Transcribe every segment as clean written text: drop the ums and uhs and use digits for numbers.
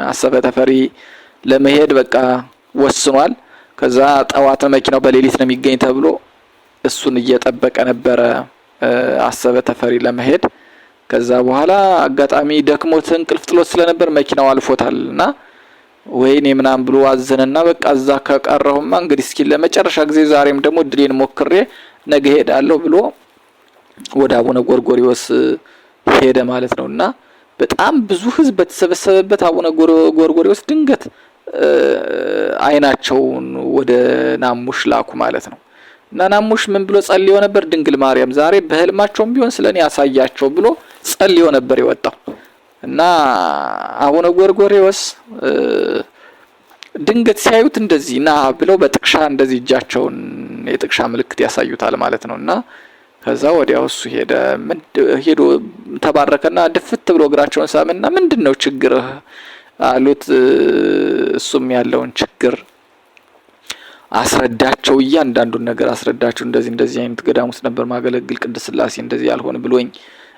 አሰበ ተፈሪ ለመሄድ በቃ ወስኗል። ከዛ ጠዋት መኪናው በሌሊት ነው የሚገኝ ተብሎ እሱን እየጠበቀ ነበረ አሰበ ተፈሪ ለመሄድ። ከዛ በኋላ አጋጣሚ ደክሞት እንቅልፍ ጥሎት ስለነበር መኪናው አልፎታልና ወይኔ ምናምን ብሎ አዘነና በቃ እዛ ከቀረሁማ እንግዲህ እስኪ ለመጨረሻ ጊዜ ዛሬም ደግሞ ድሌን ሞክሬ ነገ ሄዳለሁ ብሎ ወደ አቡነ ጎርጎርዮስ ሄደ ማለት ነውና በጣም ብዙ ህዝብ በተሰበሰበበት አቡነ ጎርጎርዮስ ድንገት አይናቸውን ወደ ናሙሽ ላኩ ማለት ነው። እና ናሙሽ ምን ብሎ ጸልዮ ነበር? ድንግል ማርያም ዛሬ በህልማቸውም ቢሆን ስለኔ ያሳያቸው ብሎ ጸልዮ ነበር የወጣው። እና አቡነ ጎርጎርዮስ ድንገት ሲያዩት እንደዚህ ና ብለው በጥቅሻ እንደዚህ እጃቸውን የጥቅሻ ምልክት ያሳዩታል ማለት ነውና ከዛ ወዲያው እሱ ሄዶ ተባረከና ድፍት ብሎ እግራቸውን ሳመና ምንድነው ችግርህ አሉት። እሱም ያለውን ችግር አስረዳቸው፣ እያንዳንዱን ነገር አስረዳቸው። እንደዚህ አይነት ገዳም ውስጥ ነበር ማገለግል፣ ቅድስት ሥላሴ እንደዚህ ያልሆነ ብሎኝ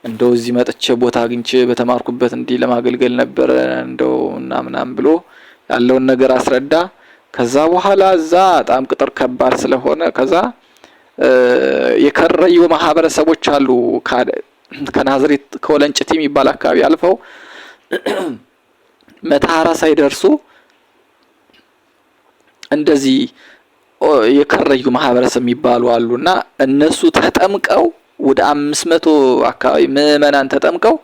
እንደው እዚህ መጥቼ ቦታ አግኝቼ በተማርኩበት እንዲህ ለማገልገል ነበር እንደው እና ምናምን ብሎ ያለውን ነገር አስረዳ። ከዛ በኋላ እዛ በጣም ቅጥር ከባድ ስለሆነ ከዛ የከረዩ ማህበረሰቦች አሉ ከናዝሬት ከወለንጭቲ የሚባል አካባቢ አልፈው መታራ ሳይደርሱ እንደዚህ የከረዩ ማህበረሰብ የሚባሉ አሉና እነሱ ተጠምቀው ወደ 500 አካባቢ ምዕመናን ተጠምቀው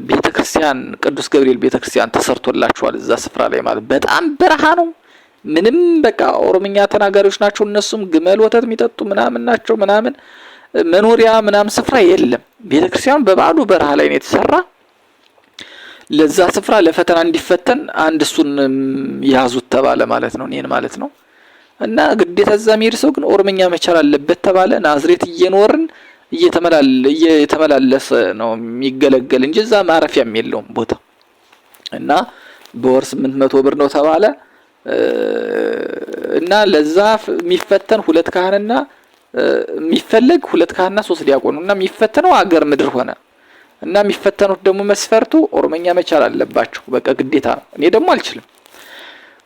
ቤተክርስቲያን ቅዱስ ገብርኤል ቤተክርስቲያን ተሰርቶላቸዋል እዛ ስፍራ ላይ ማለት በጣም በረሃ ነው። ምንም በቃ ኦሮምኛ ተናጋሪዎች ናቸው እነሱም ግመል ወተት የሚጠጡ ምናምን ናቸው ምናምን መኖሪያ ምናምን ስፍራ የለም። ቤተክርስቲያኑ በባዶ በረሃ ላይ ነው የተሰራ። ለዛ ስፍራ ለፈተና እንዲፈተን አንድ እሱን ያዙት ተባለ ማለት ነው እኔን ማለት ነው። እና ግዴታ እዛ የሚሄድ ሰው ግን ኦሮምኛ መቻል አለበት ተባለ። ናዝሬት እየኖርን እየተመላለሰ ነው የሚገለገል እንጂ እዛ ማረፊያም የለውም ቦታ። እና በወር 800 ብር ነው ተባለ። እና ለዛ የሚፈተን 2 ካህንና የሚፈልግ 2 ካህንና 3 ዲያቆን እና የሚፈተነው አገር ምድር ሆነ። እና የሚፈተኑት ደግሞ መስፈርቱ ኦሮምኛ መቻል አለባቸው በቃ ግዴታ ነው። እኔ ደግሞ አልችልም።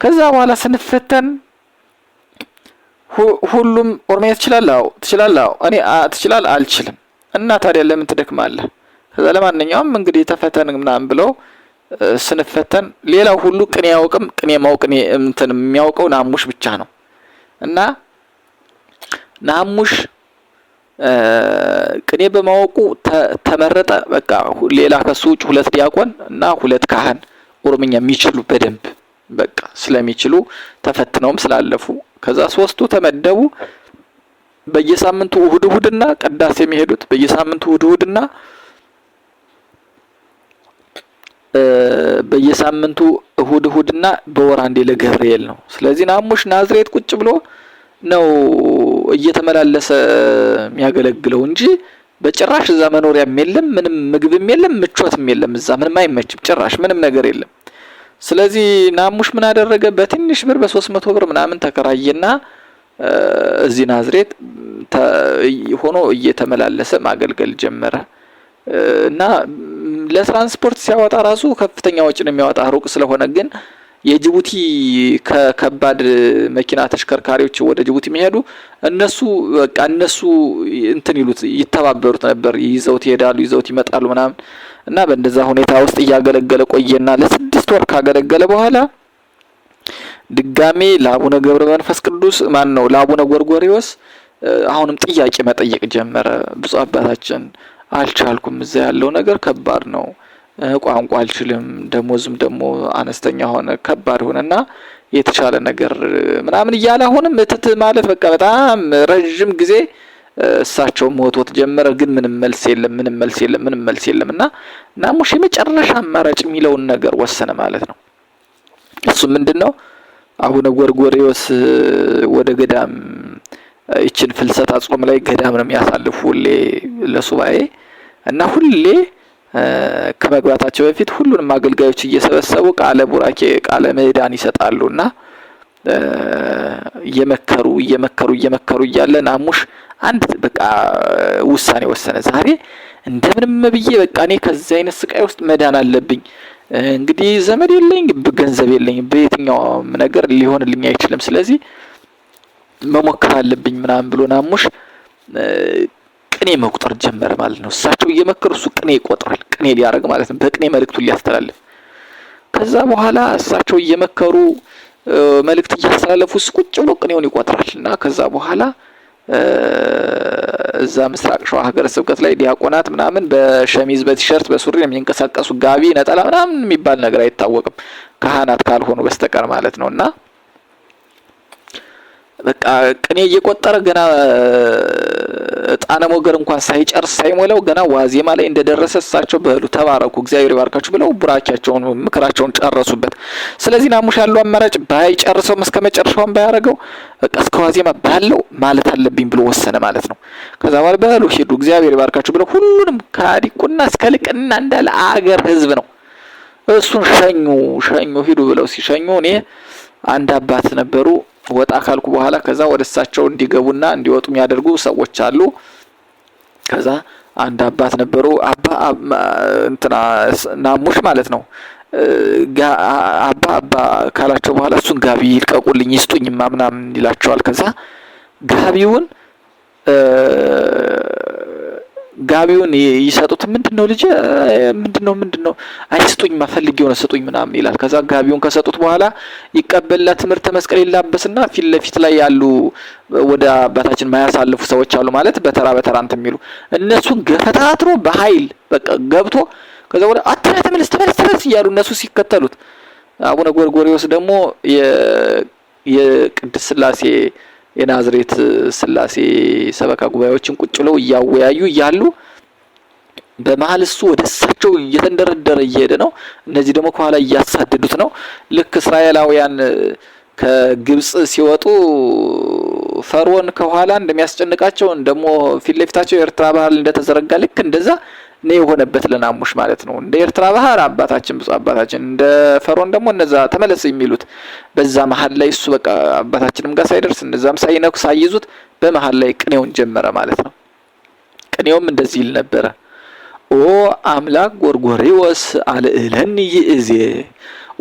ከዛ በኋላ ስንፈተን ሁሉም ኦሮምኛ ትችላለህ? እኔ ትችላለህ? አልችልም። እና ታዲያ ለምን ትደክማለህ? ከዛ ለማንኛውም እንግዲህ ተፈተን ምናምን ብለው ስንፈተን ሌላው ሁሉ ቅኔ ያውቅም ቅኔ ማውቅ እንትን የሚያውቀው ናሙሽ ብቻ ነው። እና ናሙሽ ቅኔ በማወቁ ተመረጠ። በቃ ሌላ ከሱ ውጭ 2 ዲያቆን እና 2 ካህን ኦሮምኛ የሚችሉ በደንብ በቃ ስለሚችሉ ተፈትነውም ስላለፉ ከዛ 3ቱ ተመደቡ። በየሳምንቱ እሁድና ቅዳሴ የሚሄዱት በየሳምንቱ እሁድና በየሳምንቱ እሁድና በወር አንዴ ለገብርኤል ነው። ስለዚህ ናሙሽ ናዝሬት ቁጭ ብሎ ነው እየተመላለሰ የሚያገለግለው እንጂ በጭራሽ እዛ መኖሪያም የለም ምንም ምግብም የለም ምቾትም የለም። እዛ ምንም አይመችም ጭራሽ ምንም ነገር የለም። ስለዚህ ናሙሽ ምን አደረገ? በትንሽ ብር በ300 ብር ምናምን ተከራየና እዚህ ናዝሬት ሆኖ እየተመላለሰ ማገልገል ጀመረ። እና ለትራንስፖርት ሲያወጣ ራሱ ከፍተኛ ወጪ ነው የሚያወጣ ሩቅ ስለሆነ። ግን የጅቡቲ ከከባድ መኪና ተሽከርካሪዎች ወደ ጅቡቲ የሚሄዱ እነሱ በቃ እነሱ እንትን ይተባበሩት ነበር። ይዘውት ይሄዳሉ ይዘውት ይመጣሉ ምናምን። እና በእንደዛ ሁኔታ ውስጥ እያገለገለ ቆየና ለ6 ወር ካገለገለ በኋላ ድጋሜ ለአቡነ ገብረ መንፈስ ቅዱስ ለአቡነ ጎርጎርዮስ አሁንም ጥያቄ መጠየቅ ጀመረ። ብፁዕ አባታችን አልቻልኩም፣ እዛ ያለው ነገር ከባድ ነው፣ ቋንቋ አልችልም፣ ደሞዝም ደግሞ አነስተኛ ሆነ፣ ከባድ ሆነና የተሻለ ነገር ምናምን እያለ አሁንም እትት ማለት በቃ በጣም ረጅም ጊዜ እሳቸው ሞቶት ጀመረ። ግን ምንም መልስ የለም። እና ናሙሽ የመጨረሻ አማራጭ የሚለውን ነገር ወሰነ ማለት ነው። እሱ ምንድነው? አቡነ ጎርጎርዮስ ወደ ገዳም ይችን ፍልሰታ ጾም ላይ ገዳም ነው የሚያሳልፉ ሁሌ ለሱባኤ እና ሁሌ ከመግባታቸው በፊት ሁሉንም አገልጋዮች እየሰበሰቡ ቃለ ቡራኬ ቃለ ምዕዳን ይሰጣሉና እየመከሩ እያለ ናሙሽ አንድ በቃ ውሳኔ ወሰነ። ዛሬ እንደምንም ብዬ በቃ እኔ ከዚህ አይነት ስቃይ ውስጥ መዳን አለብኝ እንግዲህ ዘመድ የለኝ፣ ገንዘብ የለኝ፣ በየትኛውም ነገር ሊሆንልኝ አይችልም። ስለዚህ መሞከር አለብኝ ምናምን ብሎ ናሙሽ ቅኔ መቁጠር ጀመረ ማለት ነው። እሳቸው እየመከሩ እሱ ቅኔ ይቆጥራል። ቅኔ ሊያደርግ ማለት ነው። በቅኔ መልእክቱን ሊያስተላልፍ። ከዛ በኋላ እሳቸው እየመከሩ መልእክት እያስተላለፉ እሱ ቁጭ ብሎ ቅኔውን ይቆጥራል እና ከዛ በኋላ እዛ ምስራቅ ሸዋ ሀገረ ስብከት ላይ ዲያቆናት ምናምን በሸሚዝ በቲሸርት በሱሪ የሚንቀሳቀሱ ጋቢ ነጠላ ምናምን የሚባል ነገር አይታወቅም ካህናት ካልሆኑ በስተቀር ማለት ነውና በቃ ቅኔ እየቆጠረ ገና ጣነ ሞገር እንኳን ሳይጨርስ ሳይሞላው ገና ዋዜማ ላይ እንደደረሰ እሳቸው በሉ ተባረኩ እግዚአብሔር ይባርካችሁ ብለው ቡራኪያቸውን ምክራቸውን ጨረሱበት። ስለዚህ ናሙሽ ያለው አማራጭ ባይጨርሰው እስከ መጨረሻውን ባያረገው በቃ እስከ ዋዜማ ባለው ማለት አለብኝ ብሎ ወሰነ ማለት ነው። ከዛ በኋላ በሉ ሂዱ እግዚአብሔር ይባርካችሁ ብለው ሁሉንም ከዲቁና እስከ ልቅና እንዳለ አገር ህዝብ ነው እሱን ሸኙ ሂዱ ብለው ሲሸኙ እኔ አንድ አባት ነበሩ ወጣ ካልኩ በኋላ ከዛ ወደ እሳቸው እንዲገቡና እንዲወጡ የሚያደርጉ ሰዎች አሉ። ከዛ አንድ አባት ነበሩ እንትና ናሙሽ ማለት ነው። አባ ካላቸው በኋላ እሱን ጋቢ ይልቀቁልኝ ይስጡኝማ ምናምን ይላቸዋል። ከዛ ጋቢውን ይሰጡት። ምንድነው ልጅ ምንድነው አይስጡኝ ማፈልጊው ነው ስጡኝ ምናምን ይላል። ከዛ ጋቢውን ከሰጡት በኋላ ይቀበልና ትምህርተ መስቀል ይላበስና ፊት ለፊት ላይ ያሉ ወደ አባታችን ማያሳልፉ ሰዎች አሉ ማለት በተራ እንትን የሚሉ እነሱን ገፈታትሮ በኃይል በቃ ገብቶ ከዛ ወደ ተመለስ እያሉ እነሱ ሲከተሉት አቡነ ጎርጎርዮስ ደግሞ የቅድስት ሥላሴ የናዝሬት ሥላሴ ሰበካ ጉባኤዎችን ቁጭ ብለው እያወያዩ እያሉ በመሃል እሱ ወደ እሳቸው እየተንደረደረ እየሄደ ነው። እነዚህ ደግሞ ከኋላ እያሳደዱት ነው። ልክ እስራኤላውያን ከግብጽ ሲወጡ ፈርዖን ከኋላ እንደሚያስጨንቃቸው ደግሞ ፊት ለፊታቸው የኤርትራ ባህር እንደተዘረጋ ልክ እንደዛ ነው የሆነበት ለናሙሽ ማለት ነው። እንደ ኤርትራ ባህር አባታችን ብፁዕ አባታችን እንደ ፈርዖን ደግሞ እነዛ ተመለስ የሚሉት በዛ መሃል ላይ እሱ በቃ አባታችንም ጋር ሳይደርስ እነዛም ሳይነኩ ሳይዙት በመሃል ላይ ቅኔውን ጀመረ ማለት ነው። ቅኔውም እንደዚህ ይል ነበረ። ኦ አምላክ ጎርጎርዮስ አልዕለኒ ይእዜ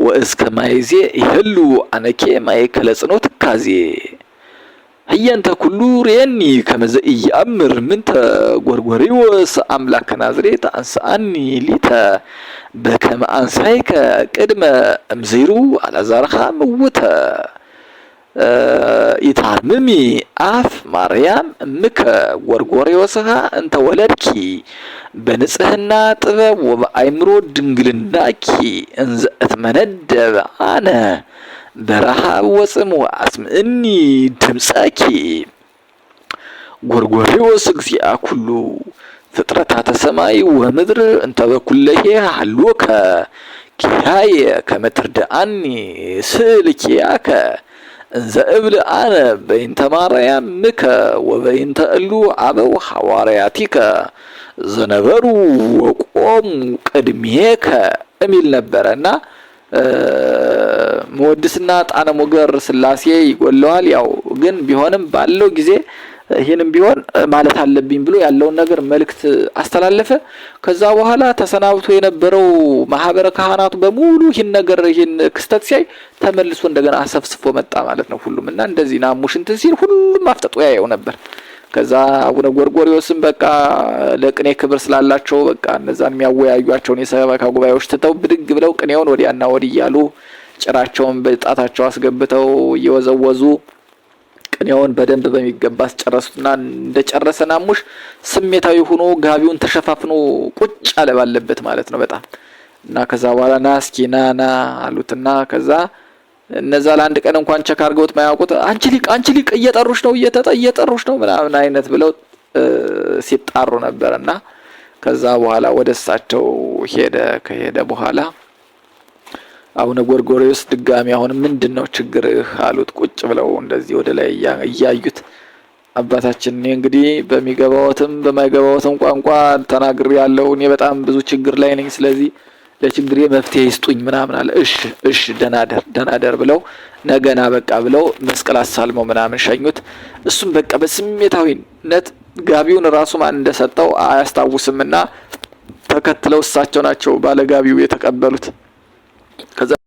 ወእስከ ማይዜ ይህሉ አነኬ ማእከለ ጽኖት ትካዜ ህየንተ ኩሉ ሬኒ ከመዘ ኢያምር ምንተ ጎርጎርዮስ አምላከ ናዝሬት አንሳኒ ሊተ በከመ አንሳይከ ቅድመ እምዜሩ አላዛርኻ ምውተ ኢታርምሚ አፍ ማርያም እምከ ጎርጎርዮስሃ እንተ ወለድኪ በንጽህና ጥበብ ወበአይምሮ ድንግልናኪ እንዘ እትመነደብ አነ በረሃብ ወጽም ወአስምዕኒ ድምፀኪ ጎርጎርዮስ እግዚአ ኩሉ ፍጥረታተ ሰማይ ወምድር እንተ በኩለሄ ሀሎከ ኪያየ ከመ ትርዳአኒ ስእል ኪያከ እንዘ እብል አነ በይንተ ማርያም ምከ ወበይንተ እሉ አበው ሐዋርያቲከ ዘነበሩ ወቆሙ ቅድሜከ የሚል ነበረና መወድስና ጣነ ሞገር ሥላሴ ይጎለዋል። ያው ግን ቢሆንም ባለው ጊዜ ይሄንም ቢሆን ማለት አለብኝ ብሎ ያለውን ነገር መልእክት አስተላለፈ። ከዛ በኋላ ተሰናብቶ የነበረው ማህበረ ካህናቱ በሙሉ ይህን ክስተት ሲያይ ተመልሶ እንደገና አሰፍስፎ መጣ ማለት ነው ሁሉም እና እንደዚህ ናሙሽ እንትን ሲል ሁሉም አፍጠጦ ያየው ነበር። ከዛ አቡነ ጎርጎርዮስም በቃ ለቅኔ ክብር ስላላቸው በቃ እነዛን የሚያወያዩአቸውን የሰበካ ጉባኤዎች ትተው ብድግ ብለው ቅኔውን ወዲያና ወዲህ እያሉ ጭራቸውን በጣታቸው አስገብተው እየወዘወዙ ቅኔውን በደንብ በሚገባ አስጨረሱትና እንደጨረሰ ናሙሽ ስሜታዊ ሆኖ ጋቢውን ተሸፋፍኖ ቁጭ አለ ባለበት ማለት ነው በጣም እና ከዛ በኋላ ና እስኪ ና አሉትና ከዛ እነዛ ለአንድ ቀን እንኳን ቸክ አድርገውት ማያውቁት አንቺ ሊቅ እየጠሩሽ ነው ምናምን አይነት ብለው ሲጣሩ ነበርና ከዛ በኋላ ወደ እሳቸው ከሄደ በኋላ አቡነ ጎርጎርዮስ ድጋሚ አሁን ምንድነው ችግርህ አሉት። ቁጭ ብለው እንደዚህ ወደ ላይ እያዩት አባታችን እኔ እንግዲህ በሚገባውትም በማይገባውትም ቋንቋ ተናግሬ ያለው እኔ በጣም ብዙ ችግር ላይ ነኝ። ስለዚህ ለችግሬ መፍትሄ ይስጡኝ ምናምን አለ። እሺ ደናደር ብለው ነገና በቃ ብለው መስቀል አሳልመው ምናምን ሸኙት። እሱም በቃ በስሜታዊነት ጋቢውን ራሱ ማን እንደሰጠው አያስታውስምና ተከትለው እሳቸው ናቸው ባለ ጋቢው የተቀበሉት። ከዛ